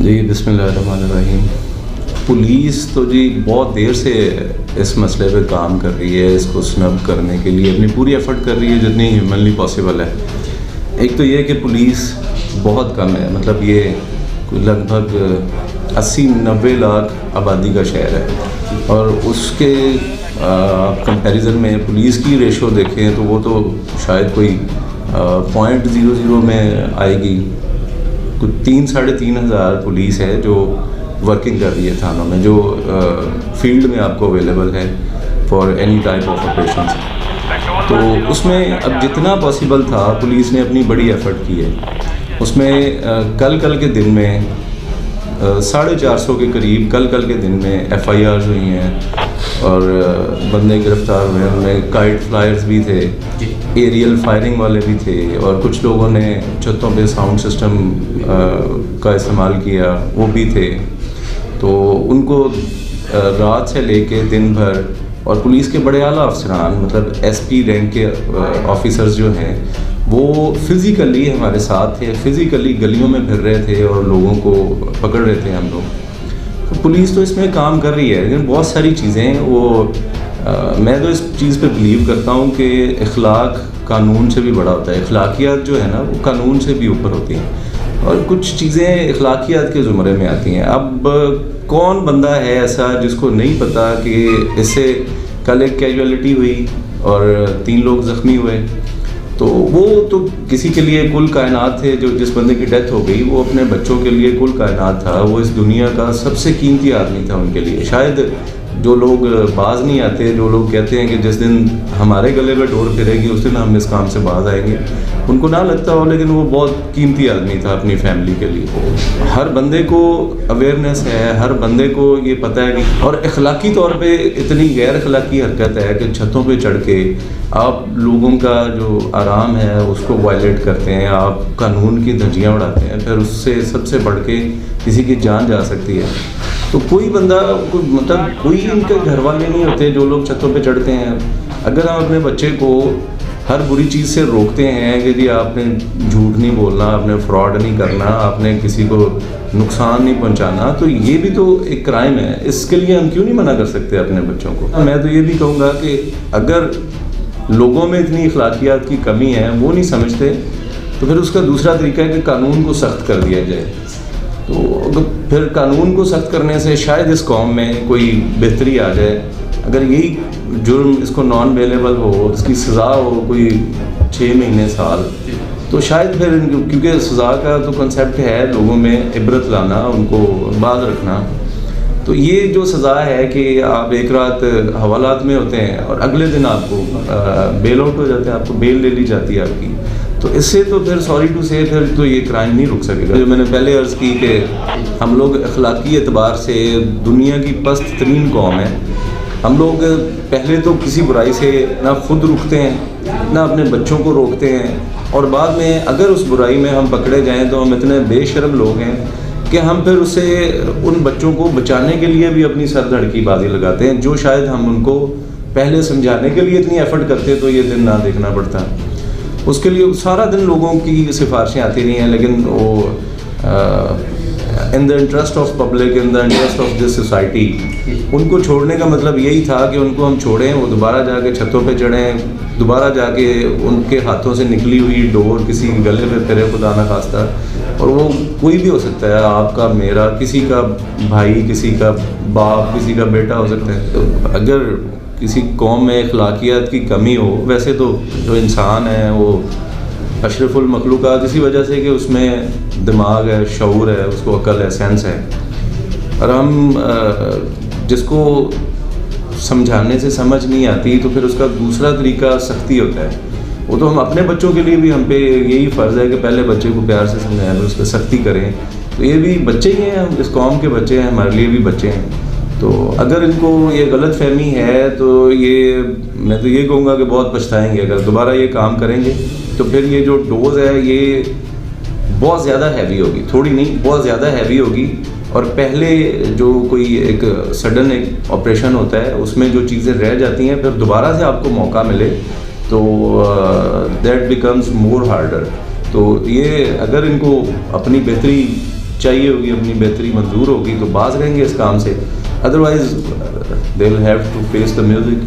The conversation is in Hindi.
जी बिस्मिल्लाहिर्रहमानिर्रहीम। पुलिस तो जी बहुत देर से इस मसले पे काम कर रही है, इसको स्नब करने के लिए अपनी पूरी एफर्ट कर रही है जितनी ह्यूमनली पॉसिबल है। एक तो ये कि पुलिस बहुत कम है, मतलब ये लगभग 80-90 लाख आबादी का शहर है और उसके कंपैरिजन में पुलिस की रेशो देखें तो वो तो शायद कोई 0.00 में आएगी। कुछ 3-3.5 हज़ार पुलिस है जो वर्किंग कर रही है थानों में, जो फील्ड में आपको अवेलेबल है for any type of operations. तो उसमें अब जितना पॉसिबल था पुलिस ने अपनी बड़ी एफर्ट की है। उसमें कल के दिन में 450 के करीब कल के दिन में FIRs हुई हैं और बंदे गिरफ्तार हुए हैं। उनमें काइट फ्लायर्स भी थे, एरियल फायरिंग वाले भी थे और कुछ लोगों ने छतों पे साउंड सिस्टम का इस्तेमाल किया, वो भी थे। तो उनको रात से लेके दिन भर, और पुलिस के बड़े आला अफसरान मतलब SP रैंक के ऑफिसर्स जो हैं वो फिज़िकली हमारे साथ थे, फिज़िकली गलियों में फिर रहे थे और लोगों को पकड़ रहे थे हम लोग। तो पुलिस तो इसमें काम कर रही है, लेकिन बहुत सारी चीज़ें वो मैं तो इस चीज़ पे बिलीव करता हूँ कि इखलाक कानून से भी बड़ा होता है। इखलाकियात जो है ना वो कानून से भी ऊपर होती हैं और कुछ चीज़ें इखलाकियात के ज़ुमरे में आती हैं। अब कौन बंदा है ऐसा जिसको नहीं पता कि इससे कल एक कैजुअलिटी हुई और 3 लोग ज़ख्मी हुए, तो वो तो किसी के लिए कुल कायनात थे। जो जिस बंदे की डेथ हो गई वो अपने बच्चों के लिए कुल कायनात था, वो इस दुनिया का सबसे कीमती आदमी था उनके लिए। शायद जो लोग बाज नहीं आते, जो लोग कहते हैं कि जिस दिन हमारे गले में डोर फिरेगी उस दिन हम इस काम से बाज आएंगे, उनको ना लगता हो, लेकिन वो बहुत कीमती आदमी था अपनी फैमिली के लिए। हर बंदे को अवेयरनेस है, हर बंदे को ये पता है कि, और इखलाकी तौर पे इतनी गैर इखलाकी हरकत है कि छतों पे चढ़ के आप लोगों का जो आराम है उसको वायलेट करते हैं, आप कानून की धज्जियाँ उड़ाते हैं, फिर उससे सबसे बढ़ के किसी की जान जा सकती है। तो कोई बंदा मतलब कोई इनके घर वाले नहीं होते जो लोग छतों पे चढ़ते हैं। अगर हम अपने बच्चे को हर बुरी चीज़ से रोकते हैं कि जी आपने झूठ नहीं बोलना, आपने फ्रॉड नहीं करना, आपने किसी को नुकसान नहीं पहुंचाना, तो ये भी तो एक क्राइम है। इसके लिए हम क्यों नहीं मना कर सकते अपने बच्चों को। मैं तो ये भी कहूँगा कि अगर लोगों में इतनी इखलाकियात की कमी है, वो नहीं समझते, तो फिर उसका दूसरा तरीका है कि कानून को सख्त कर दिया जाए। तो फिर कानून को सख्त करने से शायद इस कौम में कोई बेहतरी आ जाए। अगर यही जुर्म इसको नॉन बेलेबल हो, इसकी सज़ा हो कोई 6 महीने साल, तो शायद फिर क्योंकि सज़ा का तो कंसेप्ट है लोगों में इबरत लाना, उनको बाज रखना। तो ये जो सज़ा है कि आप एक रात हवालात में होते हैं और अगले दिन आपको बेल आउट हो जाते हैं, आपको बेल ले ली जाती है आपकी, तो इससे तो फिर सॉरी टू से फिर तो ये क्राइम नहीं रुक सकेगा। जो मैंने पहले अर्ज़ की कि हम लोग अखलाकी एतबार से दुनिया की पस्त तरीन कौम है। हम लोग पहले तो किसी बुराई से ना खुद रुकते हैं ना अपने बच्चों को रोकते हैं, और बाद में अगर उस बुराई में हम पकड़े जाएँ तो हम इतने बेशर्म लोग हैं कि हम फिर उससे उन बच्चों को बचाने के लिए भी अपनी सर धड़ की बाजी लगाते हैं, जो शायद हम उनको पहले समझाने के लिए इतनी एफर्ट करते तो ये दिन ना देखना पड़ता। उसके लिए सारा दिन लोगों की सिफारिशें आती रही हैं, लेकिन वो in the interest of public, in the interest of this society, उनको छोड़ने का मतलब यही था कि उनको हम छोड़ें, वो दोबारा जाके छतों पे चढ़ें, दोबारा जाके उनके हाथों से निकली हुई डोर किसी गले पे फिरे, खुदा ना खास्ता। और वो कोई भी हो सकता है, आपका, मेरा, किसी का भाई, किसी का बाप, किसी का बेटा हो सकता है। तो अगर किसी कौम में अखलाकियात की कमी हो, वैसे तो जो इंसान है वो अशरफुल मखलूक़ात इसी वजह से कि उसमें दिमाग है, शऊर है, उसको अकल है, सेंस है, और हम जिसको समझाने से समझ नहीं आती तो फिर उसका दूसरा तरीका सख्ती होता है। वो तो हम अपने बच्चों के लिए भी हम पे यही फ़र्ज़ है कि पहले बच्चे को प्यार से समझाएं, फिर उस पर सख्ती करें। तो ये भी बच्चे ही हैं, हम इस कौम के बच्चे हैं, हमारे लिए भी बच्चे हैं। तो अगर इनको ये गलत फहमी है तो ये मैं तो ये कहूँगा कि बहुत पछताएंगे। अगर दोबारा ये काम करेंगे तो फिर ये जो डोज है ये बहुत ज़्यादा हैवी होगी, थोड़ी नहीं बहुत ज़्यादा हैवी होगी। और पहले जो कोई एक सडन एक ऑपरेशन होता है उसमें जो चीज़ें रह जाती हैं, फिर दोबारा से आपको मौका मिले तो दैट बिकम्स मोर हार्डर। तो ये अगर इनको अपनी बेहतरी चाहिए होगी, अपनी बेहतरी मंजूर होगी तो बाज रहेंगे इस काम से, otherwise they will have to face the music.